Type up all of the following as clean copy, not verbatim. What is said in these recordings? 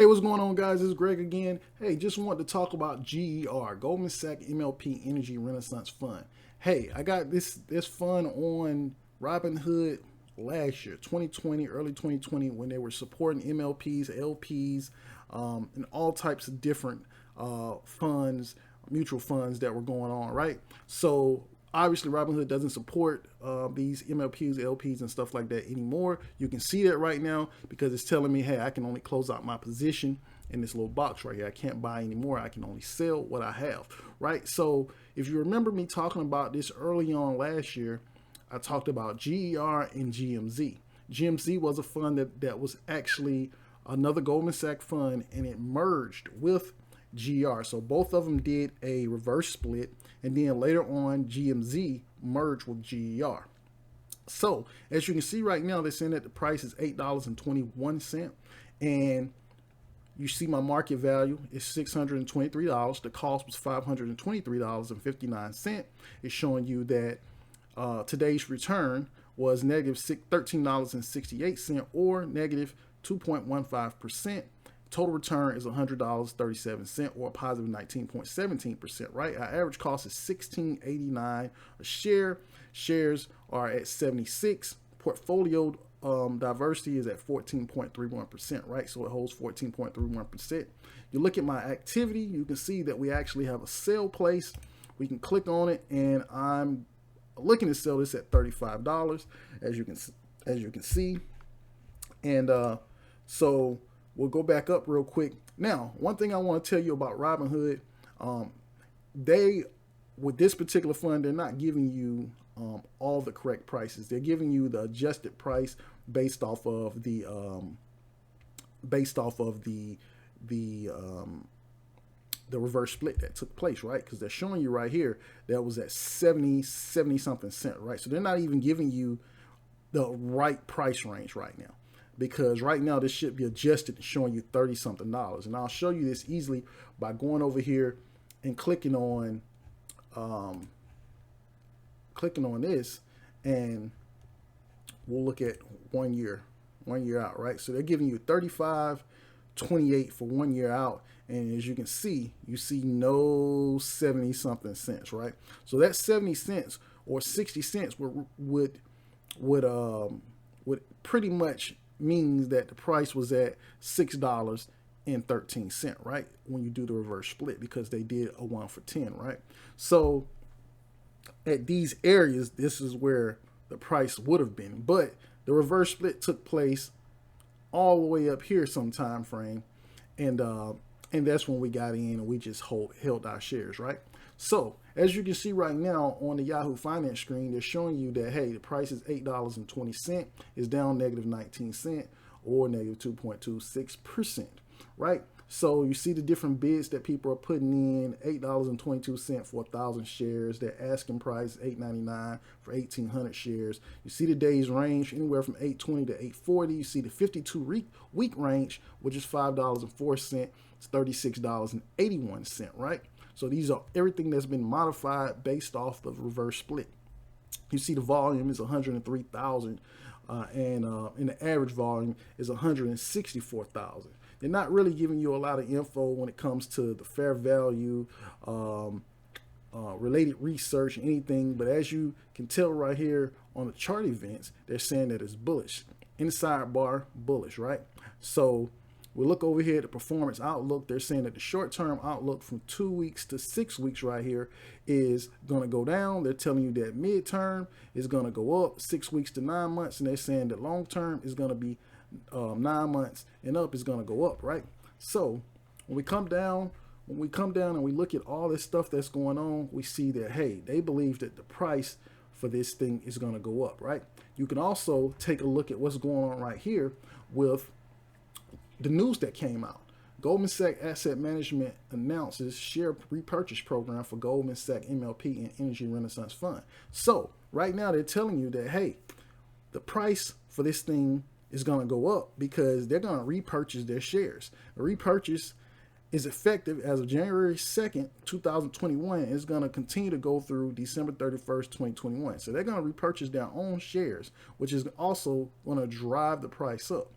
Hey, what's going on, guys? It's Greg again. Hey, just wanted to talk about GER, Goldman Sachs MLP Energy Renaissance Fund. Hey, I got this fund on Robinhood last year, 2020, early 2020, when they were supporting MLPs, LPs, and all types of different funds, mutual funds that were going on, right? So obviously Robinhood doesn't support these MLPs, LPs, and stuff like that anymore. You can see that right now because it's telling me, hey, I can only close out my position in this little box right here. I can't buy anymore. I can only sell what I have, right? So if you remember me talking about this early on last year, I talked about GER and GMZ. GMZ was a fund that was actually another Goldman Sachs fund, and it merged with GR. So both of them did a reverse split, and then later on, GMZ merged with GER. So as you can see right now, they're saying that the price is $8.21, and you see my market value is $623. The cost was $523.59. It's showing you that today's return was negative $13.68 or negative 2.15%. Total return is $100.37 or a positive 19.17%, right? Our average cost is $16.89 a share. Shares are at 76. Portfolio diversity is at 14.31%, right? So it holds 14.31%. You look at my activity, you can see that we actually have a sale place. We can click on it, and I'm looking to sell this at $35, as you can see. And so we'll go back up real quick. Now, one thing I want to tell you about Robinhood, they, with this particular fund, they're not giving you all the correct prices. They're giving you the adjusted price based off of the reverse split that took place, right? Because they're showing you right here that was at 70 something cent, right? So they're not even giving you the right price range right now, because right now this should be adjusted and showing you 30 something dollars. And I'll show you this easily by going over here and clicking on this, and we'll look at 1 year out, right? So they're giving you 35.28 for 1 year out, and as you can see, you see no 70 something cents, right? So that 70 cents or 60 cents would pretty much means that the price was at $6.13, right? When you do the reverse split, because they did a 1 for 10, right? So at these areas, this is where the price would have been, but the reverse split took place all the way up here some time frame, and that's when we got in and we just held our shares, right? So as you can see right now on the Yahoo Finance screen, they're showing you that, hey, the price is $8.20, is down negative 19 cents or negative 2.26%, right? So you see the different bids that people are putting in. $8.22 for 1,000 shares. Their asking price is $8.99 for 1,800 shares. You see the days range anywhere from 820 to 840. You see the 52-week range, which is $5.04. It's $36.81, right? So these are everything that's been modified based off the reverse split. You see the volume is 103,000, and the average volume is 164,000. They're not really giving you a lot of info when it comes to the fair value, related research, anything. But as you can tell right here on the chart events, they're saying that it's bullish. Inside bar, bullish, right? So we look over here at the performance outlook. They're saying that the short-term outlook from 2 weeks to 6 weeks right here is going to go down. They're telling you that mid-term is going to go up 6 weeks to 9 months, and they're saying that long-term is going to be 9 months and up is going to go up, right? So when we come down and we look at all this stuff that's going on, we see that, hey, they believe that the price for this thing is going to go up, right? You can also take a look at what's going on right here with the news that came out. Goldman Sachs Asset Management announces share repurchase program for Goldman Sachs MLP and Energy Renaissance Fund. So right now they're telling you that, hey, the price for this thing is going to go up because they're going to repurchase their shares. The repurchase is effective as of January 2nd, 2021. It's going to continue to go through December 31st, 2021. So they're going to repurchase their own shares, which is also going to drive the price up.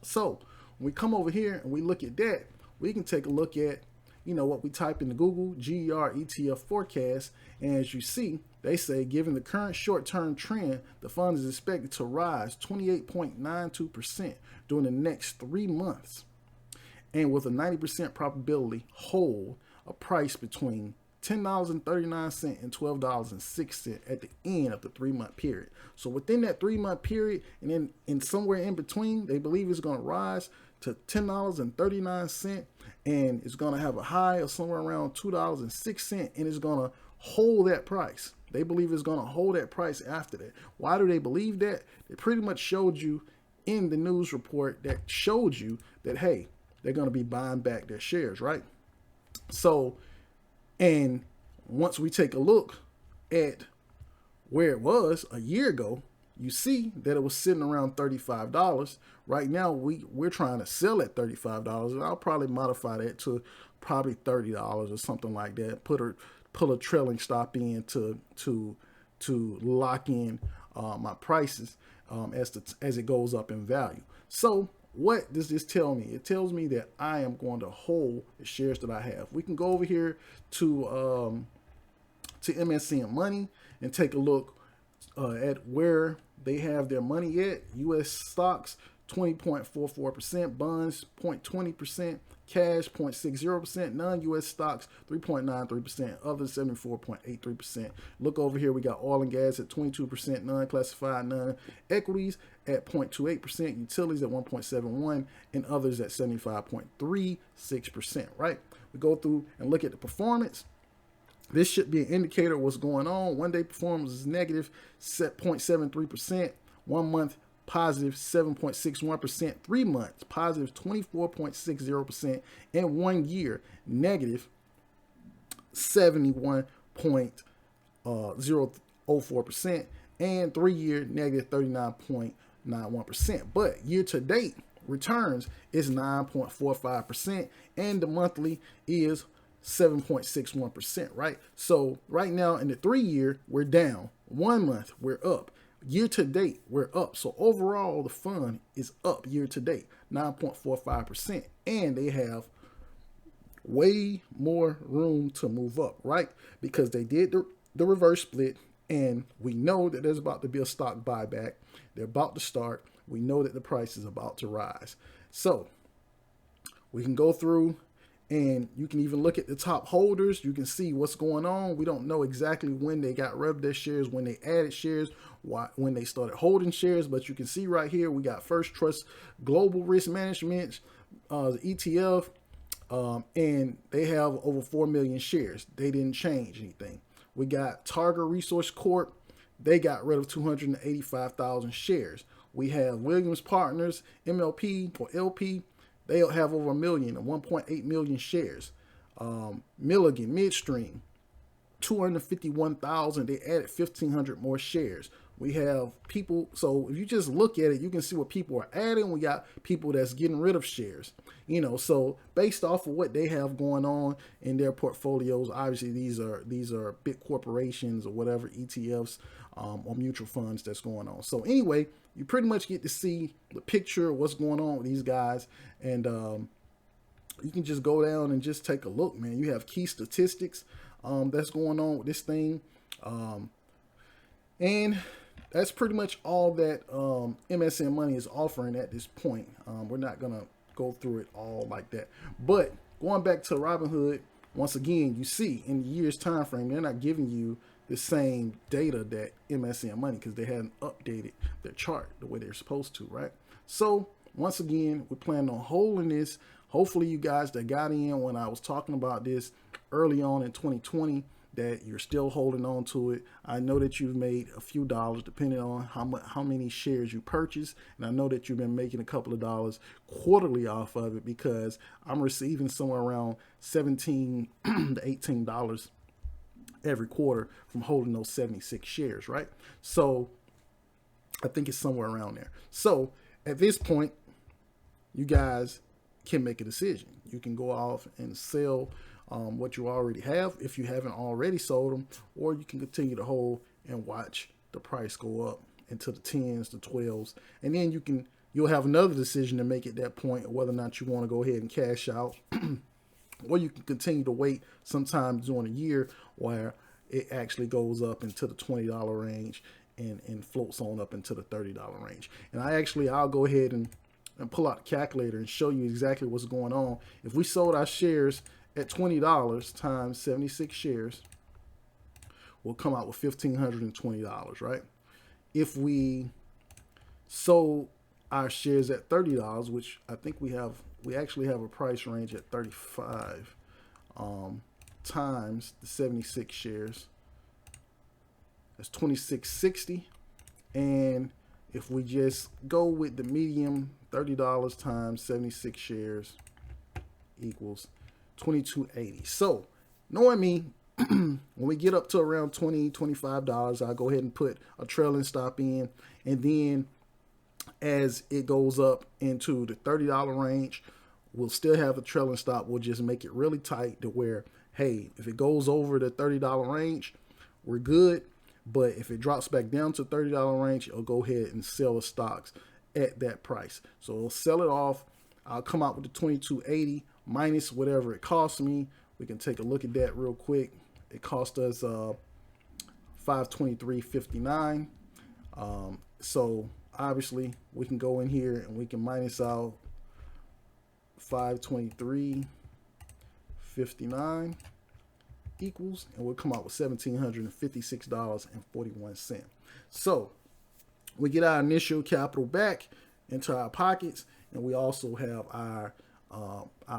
So When we come over here and we look at that, we can take a look at, you know, what we type into Google, GER ETF forecast, and as you see, they say, given the current short-term trend, the fund is expected to rise 28.92% during the next 3 months, and with a 90% probability hold a price between $10.39 and $12.06 at the end of the 3-month period. So within that 3-month period, and then in somewhere in between, they believe it's going to rise to $10.39, and it's going to have a high of somewhere around $2.06, and it's going to hold that price. They believe it's going to hold that price after that. Why do they believe that? They pretty much showed you in the news report that showed you that, hey, they're going to be buying back their shares, right? So, and once we take a look at where it was a year ago, you see that it was sitting around $35. Right now, we're trying to sell at $35, and I'll probably modify that to probably $30 or something like that. Pull a trailing stop in to lock in my prices as it goes up in value. So what does this tell me? It tells me that I am going to hold the shares that I have. We can go over here to MSCM Money and take a look at where they have their money at. U.S. stocks 20.44%, bonds 0.20%, cash 0.60%, non-U.S. stocks 3.93%, others 74.83%. Look over here, we got oil and gas at 22%, non-classified, non-equities at 0.28%, utilities at 1.71%, and others at 75.36%, right? We go through and look at the performance. This should be an indicator of what's going on. One-day performance is negative 0.73%, 1 month positive 7.61%, 3 months positive 24.60%, and 1 year negative 71.004%, and 3 year negative 39.91%. But year to date returns is 9.45%, and the monthly is 7.61%, right? So right now in the 3 year, we're down. 1 month, we're up. Year to date, we're up. So overall, the fund is up year to date, 9.45%. And they have way more room to move up, right? Because they did the reverse split, and we know that there's about to be a stock buyback. They're about to start. We know that the price is about to rise. So we can go through, and you can even look at the top holders. You can see what's going on. We don't know exactly when they got rid of their shares, when they added shares, when they started holding shares. But you can see right here, we got First Trust Global Risk Management, the ETF, and they have over 4 million shares. They didn't change anything. We got Targa Resource Corp. They got rid of 285,000 shares. We have Williams Partners, MLP or LP. They have over 1 million and 1.8 million shares. Milligan Midstream, 251,000. They added 1,500 more shares. We have people. So if you just look at it, you can see what people are adding. We got people that's getting rid of shares. You know, so based off of what they have going on in their portfolios, obviously these are big corporations or whatever, ETFs or mutual funds that's going on. So anyway, you pretty much get to see the picture of what's going on with these guys, and you can just go down and just take a look, man. You have key statistics that's going on with this thing, and that's pretty much all that MSN Money is offering at this point. We're not gonna go through it all like that, but going back to Robinhood, once again, you see in the year's time frame, they're not giving you the same data that MSN Money, because they hadn't updated their chart the way they're supposed to, right? So once again, we're planning on holding this. Hopefully you guys that got in when I was talking about this early on in 2020, that you're still holding on to it. I know that you've made a few dollars depending on how many shares you purchase, and I know that you've been making a couple of dollars quarterly off of it, because I'm receiving somewhere around $17 to $18 every quarter from holding those 76 shares, right? So I think it's somewhere around there. So at this point, you guys can make a decision. You can go off and sell what you already have if you haven't already sold them, or you can continue to hold and watch the price go up into the 10s, the 12s, and then you can You'll have another decision to make at that point, whether or not you want to go ahead and cash out, or you can continue to wait sometime during the year where it actually goes up into the $20 range and floats on up into the $30 range. And I'll go ahead and pull out the calculator and show you exactly what's going on. If we sold our shares at $20 times 76 shares, we'll come out with $1,520, right? If we sold our shares at $30, which I think we actually have a price range at 35 times the 76 shares, that's 2660. And if we just go with the medium, $30 times 76 shares equals 2280. So knowing me, when we get up to around $20, $25, I'll go ahead and put a trailing stop in, and then as it goes up into the $30 range, we'll still have a trailing stop. We'll just make it really tight to where, hey, if it goes over the $30 range, we're good. But if it drops back down to $30 range, it'll go ahead and sell the stocks at that price. So it'll sell it off. I'll come out with the 2280 minus whatever it costs me. We can take a look at that real quick. It cost us $523.59. So obviously we can go in here and we can minus out $523.59 equals, and we'll come out with $1,756.41. So we get our initial capital back into our pockets, and we also have our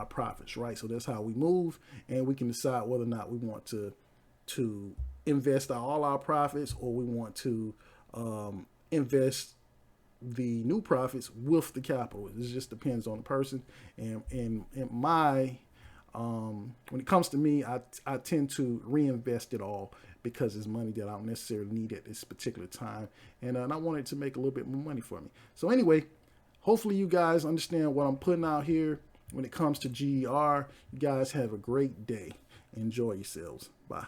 profits, right? So that's how we move, and we can decide whether or not we want to invest all our profits, or we want to invest the new profits with the capital. It just depends on the person. And when it comes to me, I tend to reinvest it all because it's money that I don't necessarily need at this particular time, and I want it to make a little bit more money for me. So anyway, hopefully you guys understand what I'm putting out here when it comes to GER. You guys have a great day. Enjoy yourselves. Bye.